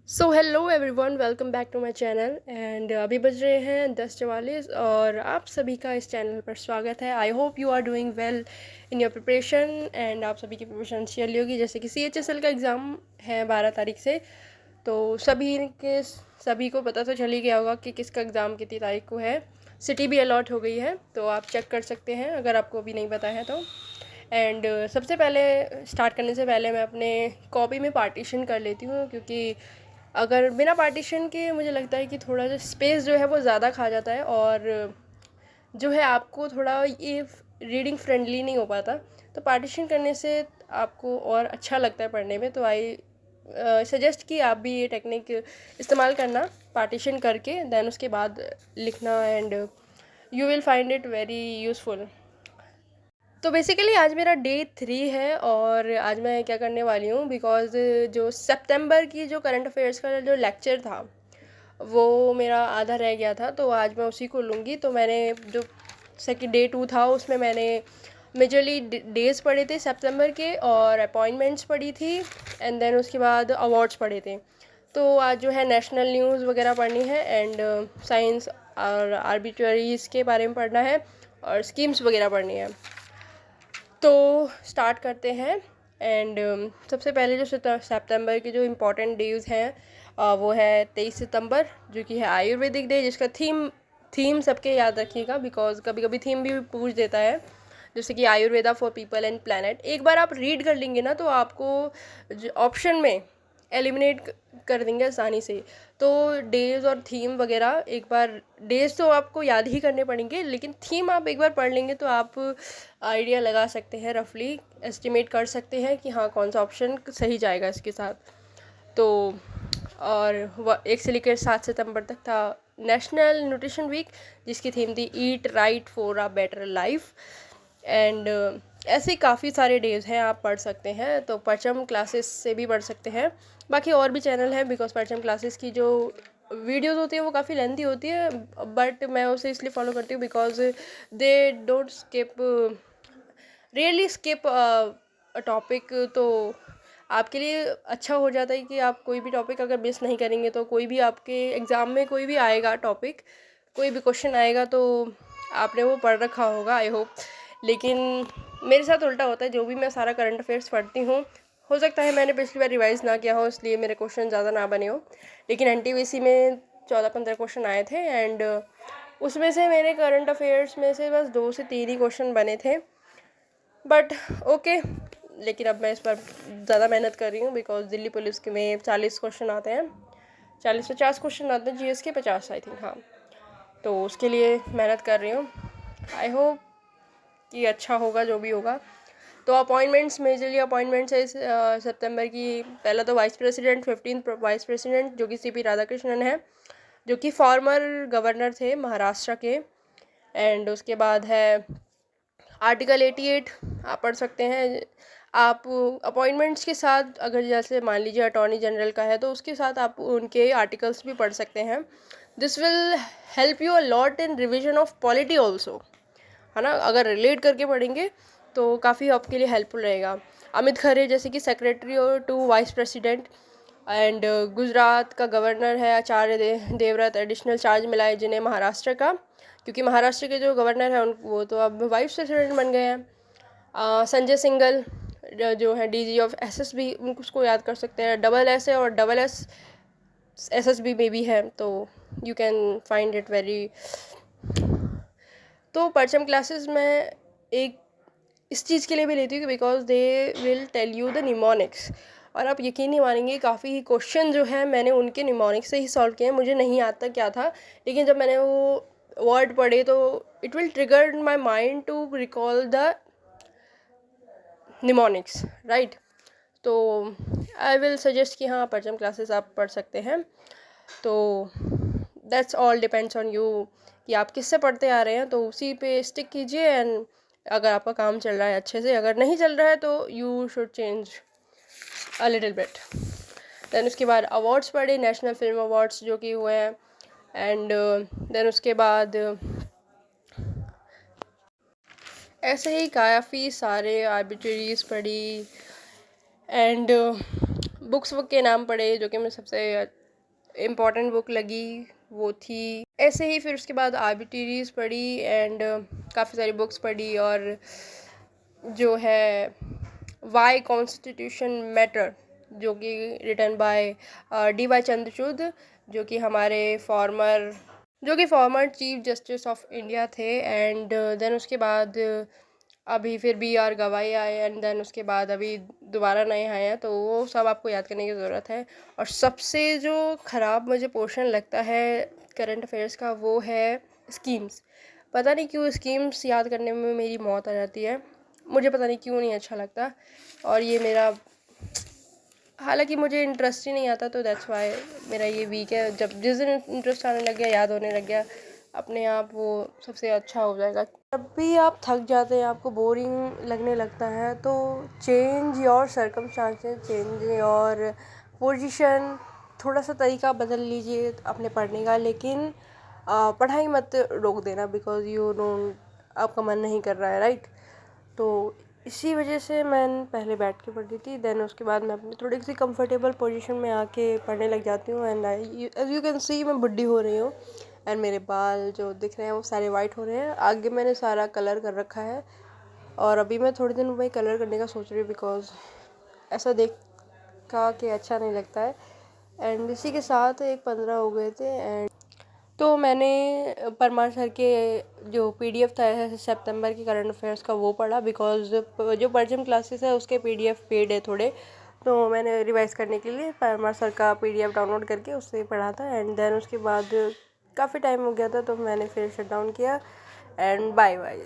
So hello everyone, welcome back to my channel एंड अभी बज रहे हैं 10:44 और आप सभी का इस चैनल पर स्वागत है। I hope you are doing well in your preparation and आप सभी की प्रिपरेशन अच्छी चल रही होगी। जैसे कि CHSL का एग्ज़ाम है 12 तारीख से, तो सभी को पता तो चल ही गया होगा कि किसका एग्ज़ाम कितनी तारीख को है। सिटी भी अलॉट हो गई है, तो आप चेक कर सकते हैं अगर आपको अभी नहीं पता है तो। एंड सबसे पहले स्टार्ट करने से पहले मैं अपने कॉपी में पार्टीशन कर लेती हूँ, क्योंकि अगर बिना पार्टीशन के मुझे लगता है कि थोड़ा सा स्पेस जो है वो ज़्यादा खा जाता है और जो है आपको थोड़ा ये रीडिंग फ्रेंडली नहीं हो पाता। तो पार्टीशन करने से आपको और अच्छा लगता है पढ़ने में। तो आई सजेस्ट कि आप भी ये टेक्निक इस्तेमाल करना, पार्टीशन करके देन उसके बाद लिखना, and you will find it very useful. तो बेसिकली आज मेरा डे 3 है और आज मैं क्या करने वाली हूँ, बिकॉज़ जो सितंबर की जो करंट अफेयर्स का जो लेक्चर था वो मेरा आधा रह गया था, तो आज मैं उसी को लूँगी। तो मैंने जो सेकंड डे 2 था उसमें मैंने मेजरली डेज़ पढ़े थे सितंबर के, और अपॉइंटमेंट्स पढ़ी थी, एंड देन उसके बाद अवार्ड्स पढ़े थे। तो आज जो है नेशनल न्यूज़ वगैरह पढ़नी है, एंड साइंस और आर्बिट्ररीज़ के बारे में पढ़ना है, और स्कीम्स वगैरह पढ़नी है। तो स्टार्ट करते हैं। एंड सबसे पहले जो सितंबर के जो इम्पोर्टेंट डेज हैं वो है 23 सितंबर, जो कि है आयुर्वेदिक डे, जिसका थीम सबके याद रखिएगा, बिकॉज कभी कभी थीम भी पूछ देता है। जैसे कि Ayurveda for people and planet, एक बार आप रीड कर लेंगे ना तो आपको ऑप्शन में एलिमिनेट कर देंगे आसानी से। तो डेज और थीम वगैरह एक बार, डेज तो आपको याद ही करने पड़ेंगे, लेकिन थीम आप एक बार पढ़ लेंगे तो आप आइडिया लगा सकते हैं, रफली एस्टिमेट कर सकते हैं कि हाँ कौन सा ऑप्शन सही जाएगा इसके साथ। तो और 1 से लेकर 7 सितंबर तक था नेशनल न्यूट्रिशन वीक, जिसकी थीम थी eat right for a better life. And ऐसे काफ़ी सारे डेज हैं, आप पढ़ सकते हैं। तो परचम क्लासेस से भी पढ़ सकते हैं, बाकी और भी चैनल हैं, बिकॉज परचम क्लासेस की जो वीडियोस होती है वो काफ़ी लेंथी होती है, बट मैं उसे इसलिए फॉलो करती हूँ because they don't skip, really skip a topic. तो आपके लिए अच्छा हो जाता है कि आप कोई भी टॉपिक अगर मिस नहीं करेंगे, तो कोई भी आपके एग्ज़ाम में कोई भी आएगा टॉपिक, कोई भी क्वेश्चन आएगा तो आपने वो पढ़ रखा होगा, आई होप। लेकिन मेरे साथ उल्टा होता है, जो भी मैं सारा करंट अफेयर्स पढ़ती हूँ, हो सकता है मैंने पिछली बार रिवाइज़ ना किया हो, इसलिए मेरे क्वेश्चन ज़्यादा ना बने हो। लेकिन NTVC में 14-15 क्वेश्चन आए थे, एंड उसमें से मेरे करंट अफेयर्स में से बस 2 से 3 ही क्वेश्चन बने थे, बट ओके। लेकिन अब मैं इस पर ज़्यादा मेहनत कर रही हूँ, बिकॉज दिल्ली पुलिस के में 40 क्वेश्चन आते हैं, 40-50 क्वेश्चन आते हैं, GS के 50 आई थिंक, हाँ। तो उसके लिए मेहनत कर रही हूँ, आई होप कि अच्छा होगा जो भी होगा। तो अपॉइंटमेंट्स, मेजरली अपॉइंटमेंट्स है सितंबर की। पहला तो vice president, 15th vice president, जो कि CP राधाकृष्णन है, जो कि फॉर्मर गवर्नर थे महाराष्ट्र के। एंड उसके बाद है आर्टिकल 88, आप पढ़ सकते हैं। आप अपॉइंटमेंट्स के साथ, अगर जैसे मान लीजिए अटॉर्नी जनरल का है, तो उसके साथ आप उनके आर्टिकल्स भी पढ़ सकते हैं। This will help you a lot in revision of polity also, है ना। अगर रिलेट करके पढ़ेंगे तो काफ़ी आपके लिए हेल्पफुल रहेगा। अमित खरे जैसे कि सेक्रेटरी और two vice president, and Gujarat का गवर्नर है आचार्य देवव्रत, एडिशनल चार्ज मिला है जिन्हें महाराष्ट्र का, क्योंकि महाराष्ट्र के जो गवर्नर हैं उन वो तो अब वाइस प्रेसिडेंट बन गए हैं। संजय सिंघल जो है DG ऑफ SSB, उनको उसको याद कर सकते हैं, SS और SS SSB में भी है, तो you can find it very. तो परचम क्लासेस में एक इस चीज़ के लिए भी लेती हूँ कि because they will tell you the mnemonics, और आप यकीन नहीं मानेंगे काफ़ी क्वेश्चन जो है मैंने उनके निमोनिक्स से ही सॉल्व किए हैं। मुझे नहीं आता क्या था, लेकिन जब मैंने वो वर्ड पढ़े तो it will trigger my mind to recall the mnemonics, right. तो आई विल सजेस्ट कि हाँ परचम क्लासेस आप पढ़ सकते हैं। तो that's all depends on you कि आप किससे पढ़ते आ रहे हैं, तो उसी पे स्टिक कीजिए। एंड अगर आपका काम चल रहा है अच्छे से, अगर नहीं चल रहा है तो you should change a little bit. Then उसके बाद अवार्ड्स पढ़े, नेशनल फिल्म अवार्ड्स जो कि हुए हैं। एंड देन उसके बाद ऐसे ही काफ़ी सारे आर्बिट्रीज पढ़ी, एंड बुक्स के नाम पढ़े जो कि मुझे सबसे इम्पॉर्टेंट बुक लगी वो थी। ऐसे ही फिर उसके बाद आर्बिट्रीज पढ़ी एंड काफ़ी सारी बुक्स पढ़ी, और जो है वाई कॉन्स्टिट्यूशन मैटर जो कि written by D Y Chandrachud, जो कि former chief justice of India थे। एंड देन उसके बाद अभी फिर B.R. गवाई आए, एंड देन उसके बाद अभी दोबारा नए आए हैं, तो वो सब आपको याद करने की ज़रूरत है। और सबसे जो ख़राब मुझे पोर्शन लगता है करंट अफेयर्स का वो है स्कीम्स। पता नहीं क्यों स्कीम्स याद करने में मेरी मौत आ जाती है, मुझे पता नहीं क्यों नहीं अच्छा लगता। और ये मेरा, हालांकि मुझे इंटरेस्ट ही नहीं आता, तो दैट्स वाई मेरा ये वीक है। जिस दिन इंटरेस्ट आने लग गया, याद होने लग गया, अपने आप वो सबसे अच्छा हो जाएगा। जब भी आप थक जाते हैं, आपको बोरिंग लगने लगता है, तो change your circumstances, change your position, थोड़ा सा तरीका बदल लीजिए अपने पढ़ने का, लेकिन पढ़ाई मत रोक देना बिकॉज यू डोंट, आपका मन नहीं कर रहा है, राइट। तो इसी वजह से मैं पहले बैठ के पढ़ती थी, देन उसके बाद मैं अपनी थोड़ी सी कंफर्टेबल पोजीशन में आके पढ़ने लग जाती हूँ। And as you can see मैं बुढ़ी हो रही हूँ, एंड मेरे बाल जो दिख रहे हैं वो सारे वाइट हो रहे हैं। आगे मैंने सारा कलर कर रखा है, और अभी मैं थोड़े दिन में कलर करने का सोच रही हूँ बिकॉज ऐसा देख का कि अच्छा नहीं लगता है। एंड इसी के साथ 15 हो गए थे, एंड तो मैंने परमार सर के जो PDF था सितंबर के करंट अफेयर्स का वो पढ़ा, बिकॉज जो परचम क्लासेस है उसके PDF पेड है थोड़े, तो मैंने रिवाइज करने के लिए परमार सर का PDF डाउनलोड करके उससे पढ़ा था। एंड देन उसके बाद काफ़ी टाइम हो गया था, तो मैंने फिर शट डाउन किया, एंड बाय बाय।